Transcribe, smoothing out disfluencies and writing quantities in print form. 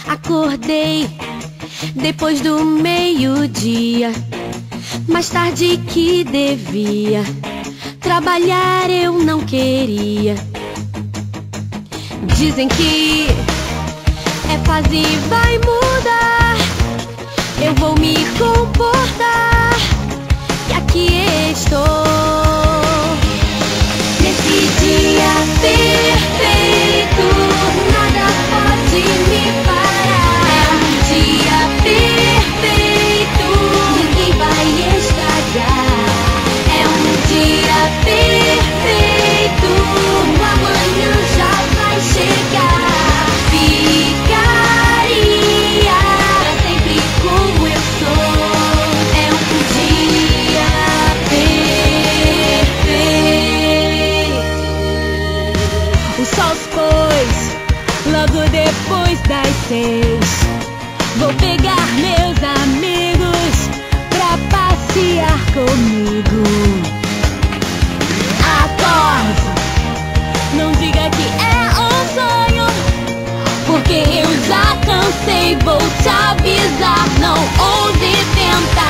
Acordei depois do meio-dia, mais tarde que devia. Trabalhar eu não queria. Dizem que é fase e vai mudar. Eu vou me comportar e aqui estou. Nesse dia perfeito, nada pode me parar. É um dia perfeito, ninguém vai estragar. É um dia perfeito, o amanhã já vai chegar. Ficaria sempre como eu sou. É um dia perfeito. O sol se pôs logo depois das 6. Vou pegar meus amigos pra passear comigo. Acorde, não diga que é um sonho, porque eu já cansei, vou te avisar. Não ouse tentar.